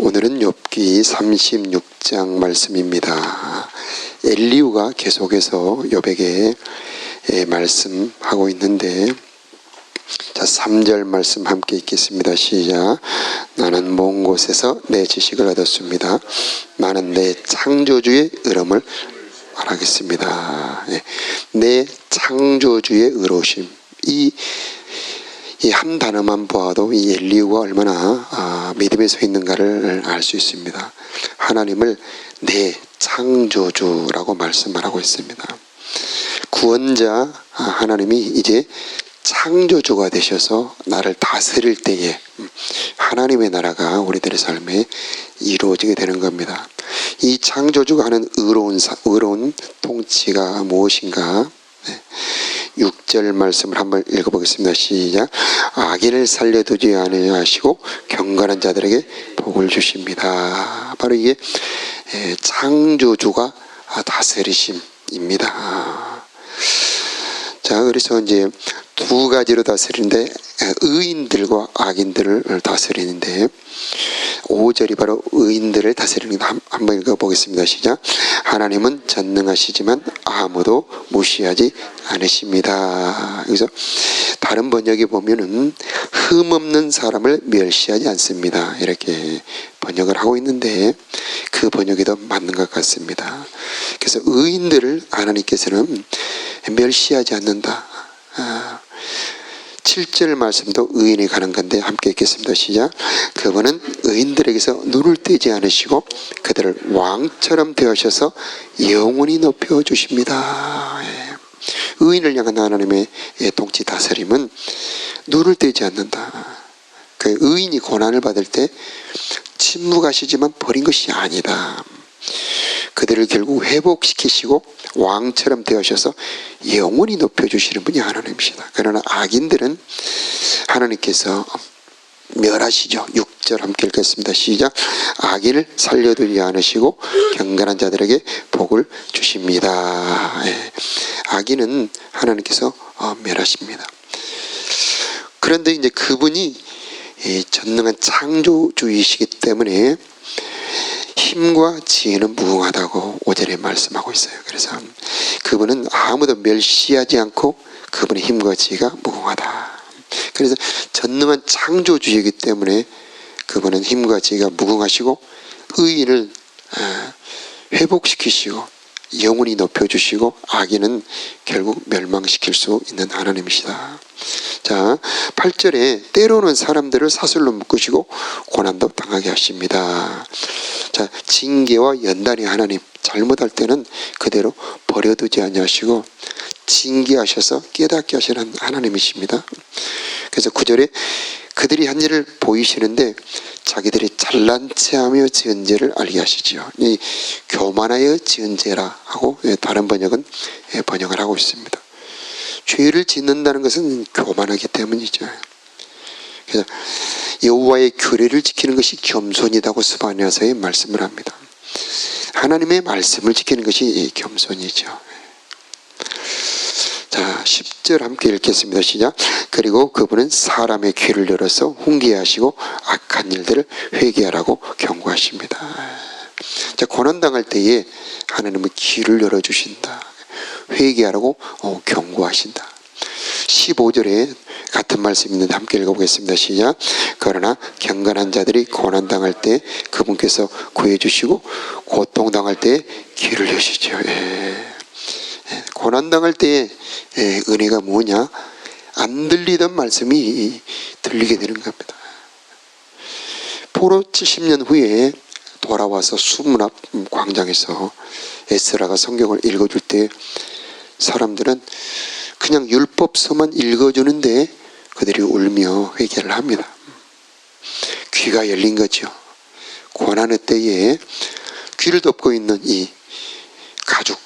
오늘은 욥기 36장 말씀입니다. 엘리후가 계속해서 욥에게 말씀하고 있는데, 자, 3절 말씀 함께 읽겠습니다. 시작. 나는 먼 곳에서 내 지식을 얻었습니다. 나는 내 창조주의 의로움을 말하겠습니다. 내 창조주의 의로우심. 이 한 단어만 보아도 이 엘리후가 얼마나 믿음에 서 있는가를 알 수 있습니다. 하나님을 내 창조주라고 말씀을 하고 있습니다. 구원자 하나님이 이제 창조주가 되셔서 나를 다스릴 때에 하나님의 나라가 우리들의 삶에 이루어지게 되는 겁니다. 이 창조주가 하는 의로운 통치가 무엇인가? 6절 말씀을 한번 읽어보겠습니다. 시작. 악인을 살려두지 아니하시고 경건한 자들에게 복을 주십니다. 바로 이게 창조주가 다스리심입니다. 자, 그래서 이제 두 가지로 다스리는데, 의인들과 악인들을 다스리는데, 5절이 바로 의인들을 다스리는 거 한번 읽어보겠습니다. 시작. 하나님은 전능하시지만 아무도 무시하지 않으십니다. 여기서 다른 번역에 보면은 흠없는 사람을 멸시하지 않습니다. 이렇게 번역을 하고 있는데, 그 번역이 더 맞는 것 같습니다. 그래서 의인들을 하나님께서는 멸시하지 않는다. 7절 말씀도 의인이 가는 건데 함께 읽겠습니다. 시작. 그분은 의인들에게서 눈을 떼지 않으시고 그들을 왕처럼 대하셔서 영원히 높여주십니다. 의인을 향한 하나님의 통치 다스림은 눈을 떼지 않는다. 그 의인이 고난을 받을 때 침묵하시지만 버린 것이 아니다. 그들을 결국 회복시키시고 왕처럼 되어셔서 영원히 높여주시는 분이 하나님이시다. 그러나 악인들은 하나님께서 멸하시죠. 6절 함께 읽겠습니다. 시작. 악인을 살려두지 않으시고 경건한 자들에게 복을 주십니다. 악인은 하나님께서 멸하십니다. 그런데 이제 그분이 전능한 창조주이시기 때문에 힘과 지혜는 무궁하다고 5절에 말씀하고 있어요. 그래서 그분은 아무도 멸시하지 않고 그분의 힘과 지혜가 무궁하다. 그래서 전능한 창조주이기 때문에 그분은 힘과 지혜가 무궁하시고 의인을 회복시키시고 영원히 높여주시고 악인은 결국 멸망시킬 수 있는 하나님이시다. 자, 8절에 때로는 사람들을 사슬로 묶으시고 고난도 당하게 하십니다. 자, 징계와 연단의 하나님, 잘못할 때는 그대로 버려두지 아니하시고 징계하셔서 깨닫게 하시는 하나님이십니다. 그래서 9절에 그들이 한 일을 보이시는데 자기들이 잘난 체하며 지은 죄를 알게 하시지요. 이 교만하여 지은 죄라 하고 다른 번역은 번역을 하고 있습니다. 죄를 짓는다는 것은 교만하기 때문이죠. 그래서 여호와의 규례를 지키는 것이 겸손이라고 스바냐서에 말씀을 합니다. 하나님의 말씀을 지키는 것이 겸손이죠. 자, 10절 함께 읽겠습니다. 시작. 그리고 그분은 사람의 귀를 열어서 훈계하시고 악한 일들을 회개하라고 경고하십니다. 자, 고난당할 때에 하나님은 귀를 열어주신다. 회개하라고 경고하신다. 15절에 같은 말씀이 있는데 함께 읽어보겠습니다. 시작. 그러나 경건한 자들이 고난당할 때 그분께서 구해주시고 고통당할 때 귀를 여시죠. 고난당할 때의 은혜가 뭐냐? 안 들리던 말씀이 들리게 되는 겁니다. 포로 70년 후에 돌아와서 수문 앞 광장에서 에스라가 성경을 읽어줄 때 사람들은 그냥 율법서만 읽어주는데 그들이 울며 회개를 합니다. 귀가 열린 거죠. 고난의 때에 귀를 덮고 있는 이 가죽,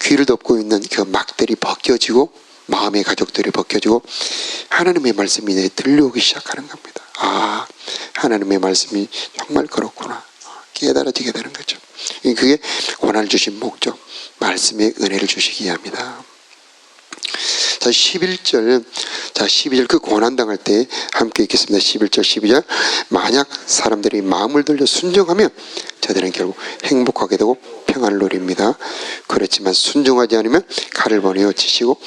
귀를 덮고 있는 그 막들이 벗겨지고 마음의 가죽들이 벗겨지고 하나님의 말씀이 이제 들려오기 시작하는 겁니다. 아, 하나님의 말씀이 정말 그렇구나. 깨달아지게 되는 거죠. 그게 고난을 주신 목적, 말씀의 은혜를 주시기 위함이다. 자, 11절. 자, 12절 그 고난당할 때 함께 읽겠습니다. 11절, 12절. 만약 사람들이 마음을 돌려 순종하면 저들은 결국 행복하게 되고 평안을 누립니다. 그렇지만 순종하지 않으면 칼을 보내어 치시고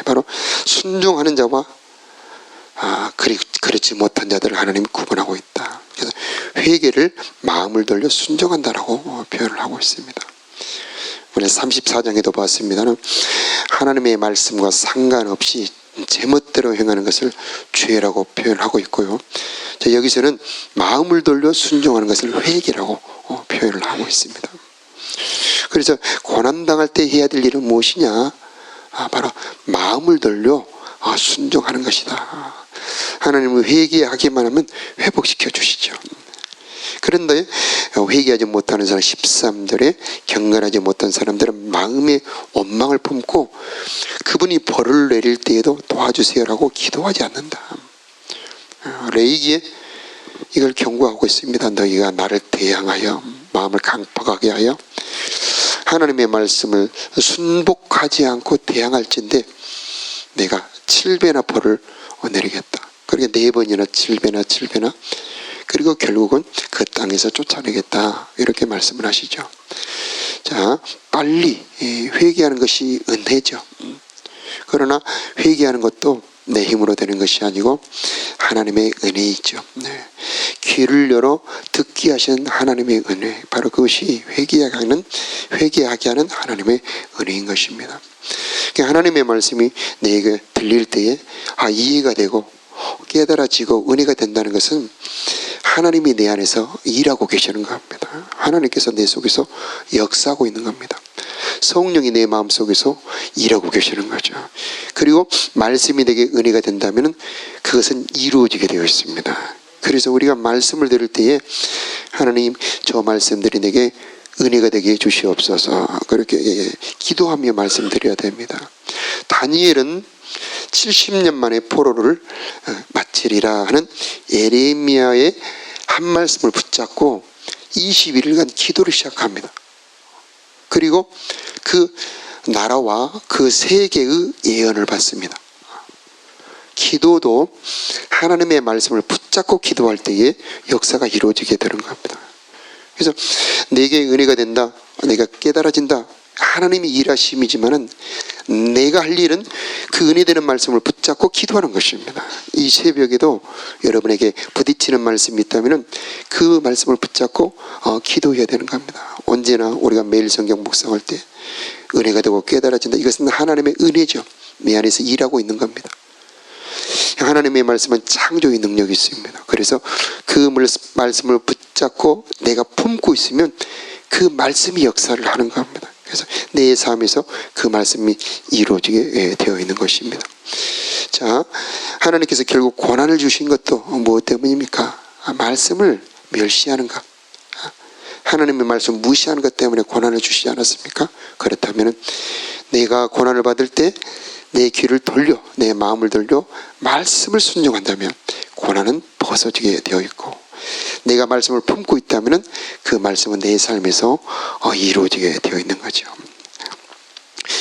바로 순종하는 자와 그렇지 못한 자들을 하나님이 구분하고 있다. 그래서 회개를 마음을 돌려 순종한다라고 표현을 하고 있습니다. 오늘 34장에도 봤습니다는 하나님의 말씀과 상관없이 제멋대로 행하는 것을 죄라고 표현하고 있고요. 자, 여기서는 마음을 돌려 순종하는 것을 회개라고 표현을 하고 있습니다. 그래서 고난당할 때 해야 될 일은 무엇이냐? 바로 마음을 돌려 순종하는 것이다. 하나님은 회개하기만 하면 회복시켜 주시죠. 그런데 회개하지 못하는 사람 13절에 경건하지 못한 사람들은 마음의 원망을 품고 그분이 벌을 내릴 때에도 도와주세요라고 기도하지 않는다. 레위기에 이걸 경고하고 있습니다. 너희가 나를 대항하여 마음을 강팍하게 하여 하나님의 말씀을 순복하지 않고 대항할진대 내가 7배나 벌을 내리겠다. 그러니까 4번이나 7배나 그리고 결국은 그 땅에서 쫓아내겠다. 이렇게 말씀을 하시죠. 자, 빨리 회개하는 것이 은혜죠. 그러나 회개하는 것도 내 힘으로 되는 것이 아니고 하나님의 은혜이죠. 네. 귀를 열어 듣게 하신 하나님의 은혜, 바로 그것이 회개하게 하는 하나님의 은혜인 것입니다. 하나님의 말씀이 내게 들릴 때에 이해가 되고 깨달아지고 은혜가 된다는 것은 하나님이 내 안에서 일하고 계시는 겁니다. 하나님께서 내 속에서 역사하고 있는 겁니다. 성령이 내 마음속에서 일하고 계시는 거죠. 그리고 말씀이 내게 은혜가 된다면 그것은 이루어지게 되어 있습니다. 그래서 우리가 말씀을 들을 때에 하나님 저 말씀들이 내게 은혜가 되게 해주시옵소서 그렇게 기도하며 말씀드려야 됩니다. 다니엘은 70년 만에 포로를 마치리라 하는 예레미야의 한 말씀을 붙잡고 21일간 기도를 시작합니다. 그리고 그 나라와 그 세계의 예언을 받습니다. 기도도 하나님의 말씀을 붙잡고 기도할 때에 역사가 이루어지게 되는 겁니다. 그래서 내게 은혜가 된다, 내가 깨달아진다, 하나님이 일하심이지만은 내가 할 일은 그 은혜되는 말씀을 붙잡고 기도하는 것입니다. 이 새벽에도 여러분에게 부딪히는 말씀이 있다면 그 말씀을 붙잡고 기도해야 되는 겁니다. 언제나 우리가 매일 성경 묵상할 때 은혜가 되고 깨달아진다. 이것은 하나님의 은혜죠. 내 안에서 일하고 있는 겁니다. 하나님의 말씀은 창조의 능력이 있습니다. 그래서 그 말씀을 붙잡고 내가 품고 있으면 그 말씀이 역사를 하는 겁니다. 그래서 내 삶에서 그 말씀이 이루어지게 되어 있는 것입니다. 자, 하나님께서 결국 고난을 주신 것도 무엇 때문입니까? 말씀을 멸시하는 것, 하나님의 말씀 무시하는 것 때문에 고난을 주시지 않았습니까? 그렇다면 내가 고난을 받을 때 내 귀를 돌려, 내 마음을 돌려 말씀을 순종한다면 고난은 벗어지게 되어 있고, 내가 말씀을 품고 있다면 그 말씀은 내 삶에서 이루어지게 되어 있는 거죠.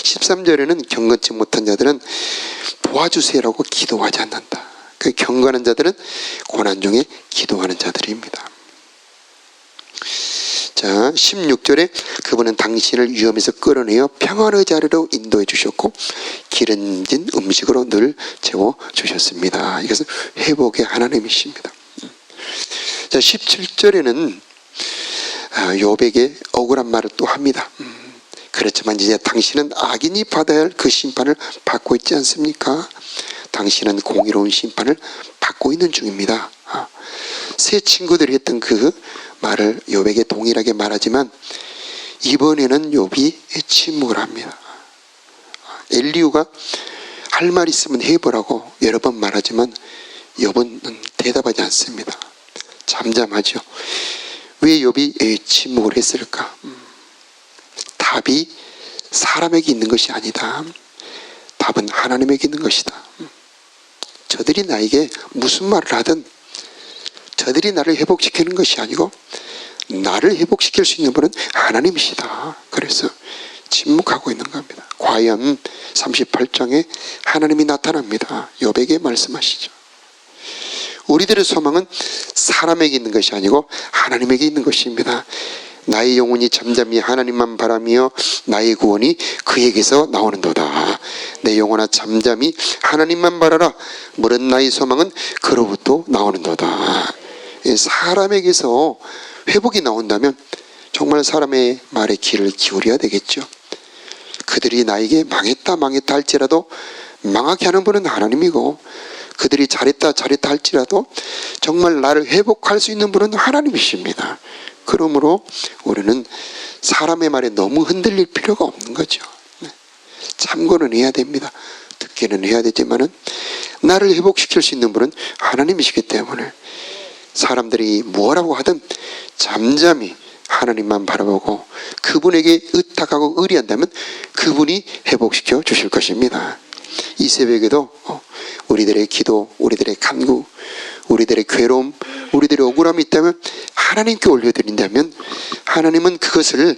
13절에는 경건치 못한 자들은 도와주세요라고 기도하지 않는다. 그 경건한 자들은 고난 중에 기도하는 자들입니다. 자, 16절에 그분은 당신을 위험에서 끌어내어 평안의 자리로 인도해 주셨고 기름진 음식으로 늘 채워주셨습니다. 이것은 회복의 하나님이십니다. 자, 17절에는 욥에게 억울한 말을 또 합니다. 그렇지만 이제 당신은 악인이 받아야 할 그 심판을 받고 있지 않습니까? 당신은 공의로운 심판을 받고 있는 중입니다. 세 친구들이 했던 그 말을 욥에게 동일하게 말하지만 이번에는 욥이 침묵을 합니다. 엘리후가 할 말 있으면 해보라고 여러 번 말하지만 욥은 대답하지 않습니다. 잠잠하죠. 왜 욥이 침묵을 했을까? 답이 사람에게 있는 것이 아니다. 답은 하나님에게 있는 것이다. 저들이 나에게 무슨 말을 하든 저들이 나를 회복시키는 것이 아니고 나를 회복시킬 수 있는 분은 하나님이시다. 그래서 침묵하고 있는 겁니다. 과연 38장에 하나님이 나타납니다. 욥에게 말씀하시죠. 우리들의 소망은 사람에게 있는 것이 아니고 하나님에게 있는 것입니다. 나의 영혼이 잠잠히 하나님만 바라며 나의 구원이 그에게서 나오는도다. 내 영혼아 잠잠히 하나님만 바라라. 물은 나의 소망은 그로부터 나오는도다. 사람에게서 회복이 나온다면 정말 사람의 말에 귀를 기울여야 되겠죠. 그들이 나에게 망했다 할지라도 망하게 하는 분은 하나님이고, 그들이 잘했다 할지라도 정말 나를 회복할 수 있는 분은 하나님이십니다. 그러므로 우리는 사람의 말에 너무 흔들릴 필요가 없는 거죠. 참고는 해야 됩니다. 듣기는 해야 되지만은 나를 회복시킬 수 있는 분은 하나님이시기 때문에 사람들이 뭐라고 하든 잠잠히 하나님만 바라보고 그분에게 의탁하고 의리한다면 그분이 회복시켜 주실 것입니다. 이 새벽에도 우리들의 기도, 우리들의 간구, 우리들의 괴로움, 우리들의 억울함이 있다면 하나님께 올려드린다면 하나님은 그것을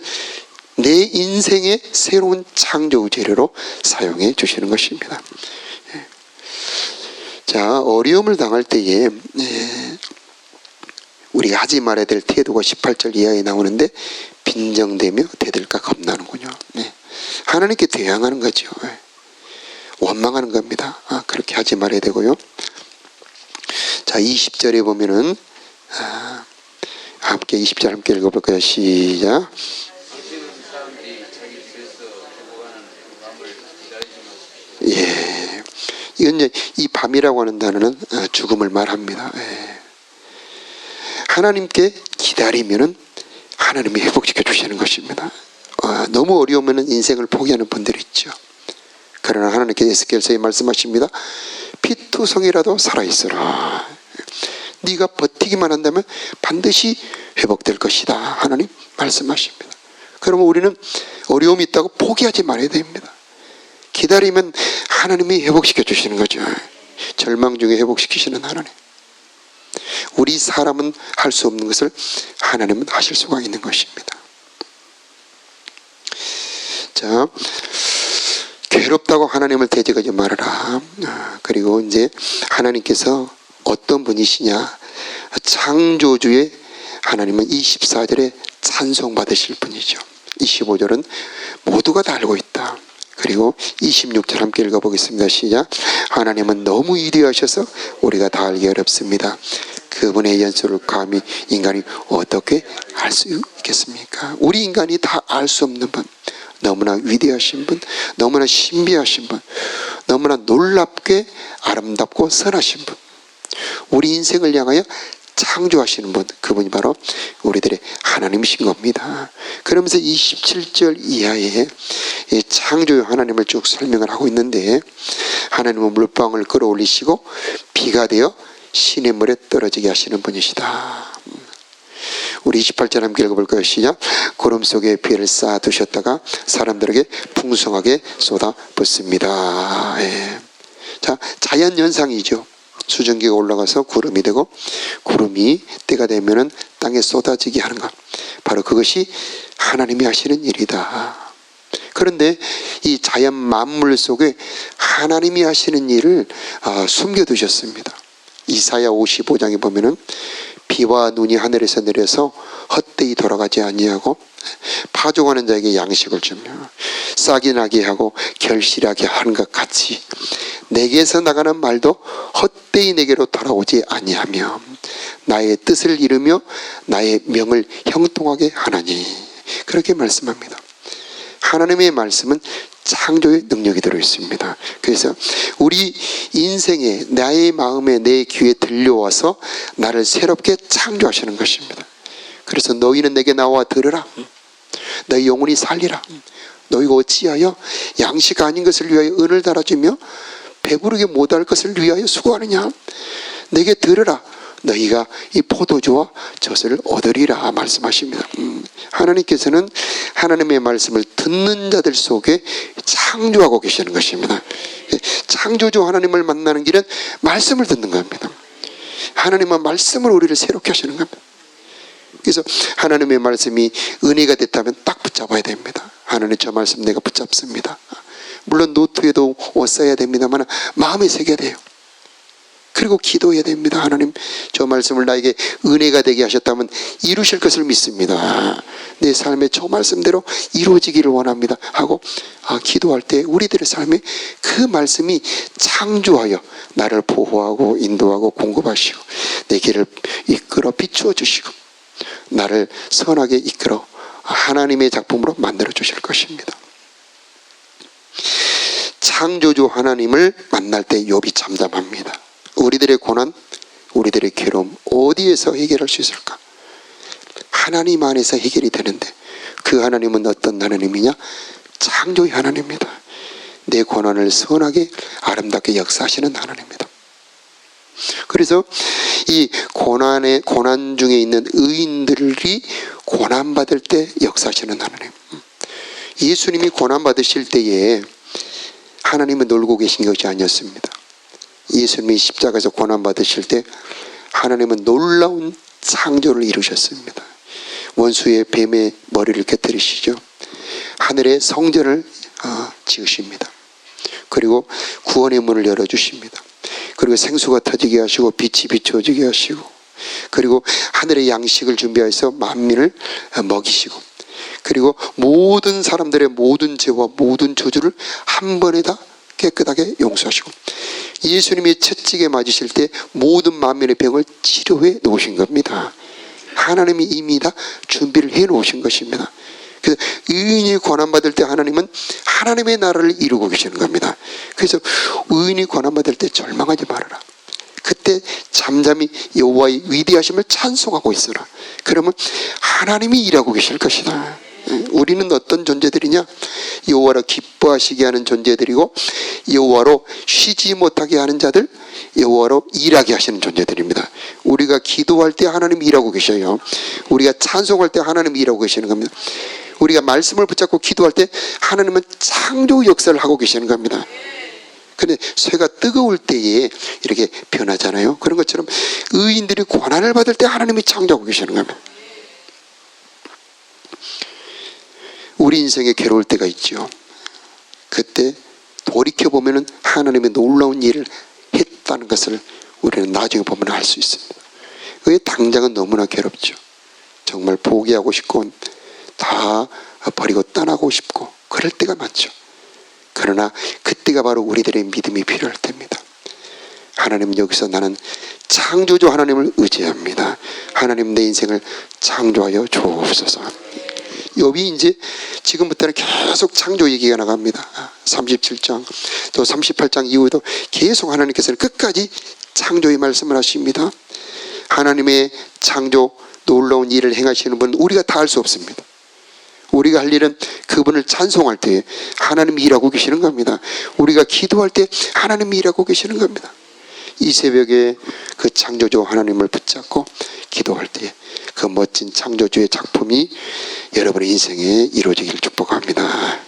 내 인생의 새로운 창조 재료로 사용해 주시는 것입니다. 자, 어려움을 당할 때에 우리가 하지 말아야 될 태도가 18절 이하에 나오는데, 빈정대며 대들까 겁나는군요. 하나님께 대항하는 거죠. 원망하는 겁니다. 그렇게 하지 말아야 되고요. 자, 20절에 보면은 함께 20절 함께 읽어볼까요? 시작. 예, 이건 이제 이 밤이라고 하는 단어는 죽음을 말합니다. 하나님께 기다리면은 하나님이 회복시켜 주시는 것입니다. 너무 어려우면은 인생을 포기하는 분들이 있죠. 그러나 하나님께 에스겔서에 말씀하십니다. 피투성이라도 살아있어라. 네가 버티기만 한다면 반드시 회복될 것이다. 하나님 말씀하십니다. 그러면 우리는 어려움이 있다고 포기하지 말아야 됩니다. 기다리면 하나님이 회복시켜 주시는 거죠. 절망 중에 회복시키시는 하나님. 우리 사람은 할 수 없는 것을 하나님은 하실 수가 있는 것입니다. 자, 괴롭다고 하나님을 대적하지 말아라. 그리고 이제 하나님께서 어떤 분이시냐, 창조주의 하나님은 24절에 찬송받으실 분이죠. 25절은 모두가 다 알고 있다. 그리고 26절 함께 읽어보겠습니다. 시작. 하나님은 너무 위대하셔서 우리가 다 알기 어렵습니다. 그분의 연소를 감히 인간이 어떻게 알 수 있겠습니까? 우리 인간이 다 알 수 없는 분, 너무나 위대하신 분, 너무나 신비하신 분, 너무나 놀랍게 아름답고 선하신 분, 우리 인생을 향하여 창조하시는 분, 그분이 바로 우리들의 하나님이신 겁니다. 그러면서 27절 이하에 창조의 하나님을 쭉 설명을 하고 있는데, 하나님은 물방울 끌어올리시고 비가 되어 시냇물에 떨어지게 하시는 분이시다. 우리 28절 함께 읽어볼까요? 시작. 구름 속에 비를 쌓아두셨다가 사람들에게 풍성하게 쏟아붓습니다. 자, 자연현상이죠. 수증기가 올라가서 구름이 되고, 구름이 때가 되면은 땅에 쏟아지게 하는 것, 바로 그것이 하나님이 하시는 일이다. 그런데 이 자연 만물 속에 하나님이 하시는 일을 숨겨두셨습니다. 이사야 55장에 보면은 비와 눈이 하늘에서 내려서 헛되이 돌아가지 아니하고 파종하는 자에게 양식을 주며 싹이 나게 하고 결실하게 하는 것 같이 내게서 나가는 말도 헛되이 내게로 돌아오지 아니하며 나의 뜻을 이루며 나의 명을 형통하게 하나니, 그렇게 말씀합니다. 하나님의 말씀은 창조의 능력이 들어있습니다. 그래서 우리 인생에, 나의 마음에, 내 귀에 들려와서 나를 새롭게 창조하시는 것입니다. 그래서 너희는 내게 나와 들으라. 너희 영혼이 살리라. 너희가 어찌하여 양식 아닌 것을 위하여 은을 달아주며 배부르게 못할 것을 위하여 수고하느냐. 내게 들으라. 너희가 이 포도주와 젖을 얻으리라 말씀하십니다. 하나님께서는 하나님의 말씀을 듣는 자들 속에 창조하고 계시는 것입니다. 창조주 하나님을 만나는 길은 말씀을 듣는 겁니다. 하나님은 말씀으로 우리를 새롭게 하시는 겁니다. 그래서 하나님의 말씀이 은혜가 됐다면 딱 붙잡아야 됩니다. 하나님 저 말씀 내가 붙잡습니다. 물론 노트에도 써야 됩니다만 마음에 새겨야 돼요. 그리고 기도해야 됩니다. 하나님, 저 말씀을 나에게 은혜가 되게 하셨다면 이루실 것을 믿습니다. 내 삶에 저 말씀대로 이루어지기를 원합니다 하고 기도할 때 우리들의 삶에 그 말씀이 창조하여 나를 보호하고 인도하고 공급하시고 내 길을 이끌어 비추어 주시고 나를 선하게 이끌어 하나님의 작품으로 만들어 주실 것입니다. 창조주 하나님을 만날 때 욥이 잠잠합니다. 우리들의 고난, 우리들의 괴로움 어디에서 해결할 수 있을까? 하나님 안에서 해결이 되는데 그 하나님은 어떤 하나님이냐? 창조의 하나님입니다. 내 고난을 선하게 아름답게 역사하시는 하나님입니다. 그래서 이 고난 중에 있는 의인들이 고난받을 때 역사하시는 하나님. 예수님이 고난받으실 때에 하나님은 놀고 계신 것이 아니었습니다. 예수님이 십자가에서 고난받으실 때 하나님은 놀라운 창조를 이루셨습니다. 원수의 뱀의 머리를 깨뜨리시죠. 하늘의 성전을 지으십니다. 그리고 구원의 문을 열어주십니다. 그리고 생수가 터지게 하시고 빛이 비춰지게 하시고 그리고 하늘의 양식을 준비해서 만민을 먹이시고 그리고 모든 사람들의 모든 죄와 모든 저주를 한 번에 다 깨끗하게 용서하시고 예수님이 채찍에 맞으실 때 모든 만민의 병을 치료해 놓으신 겁니다. 하나님이 이미 다 준비를 해 놓으신 것입니다. 그래서 의인이 고난받을 때 하나님은 하나님의 나라를 이루고 계시는 겁니다. 그래서 의인이 고난받을 때 절망하지 말아라. 그때 잠잠히 여호와의 위대하심을 찬송하고 있어라. 그러면 하나님이 일하고 계실 것이다. 우리는 어떤 존재들이냐? 여호와로 기뻐하시게 하는 존재들이고 여호와로 쉬지 못하게 하는 자들, 여호와로 일하게 하시는 존재들입니다. 우리가 기도할 때 하나님이 일하고 계셔요. 우리가 찬송할 때 하나님이 일하고 계시는 겁니다. 우리가 말씀을 붙잡고 기도할 때 하나님은 창조 역사를 하고 계시는 겁니다. 그런데 쇠가 뜨거울 때에 이렇게 변하잖아요. 그런 것처럼 의인들이 고난을 받을 때 하나님이 창조하고 계시는 겁니다. 우리 인생에 괴로울 때가 있죠. 그때 돌이켜보면 하나님의 놀라운 일을 했다는 것을 우리는 나중에 보면 알 수 있습니다. 그게 당장은 너무나 괴롭죠. 정말 포기하고 싶고 다 버리고 떠나고 싶고 그럴 때가 많죠. 그러나 그때가 바로 우리들의 믿음이 필요할 때입니다. 하나님, 여기서 나는 창조주 하나님을 의지합니다. 하나님, 내 인생을 창조하여 주옵소서. 욥이 이제 지금부터는 계속 창조 얘기가 나갑니다. 37장 또 38장 이후에도 계속 하나님께서는 끝까지 창조의 말씀을 하십니다. 하나님의 창조 놀라운 일을 행하시는 분은 우리가 다 알 수 없습니다. 우리가 할 일은 그분을 찬송할 때 하나님이 일하고 계시는 겁니다. 우리가 기도할 때 하나님이 일하고 계시는 겁니다. 이 새벽에 그 창조주 하나님을 붙잡고 기도할 때 그 멋진 창조주의 작품이 여러분의 인생에 이루어지기를 축복합니다.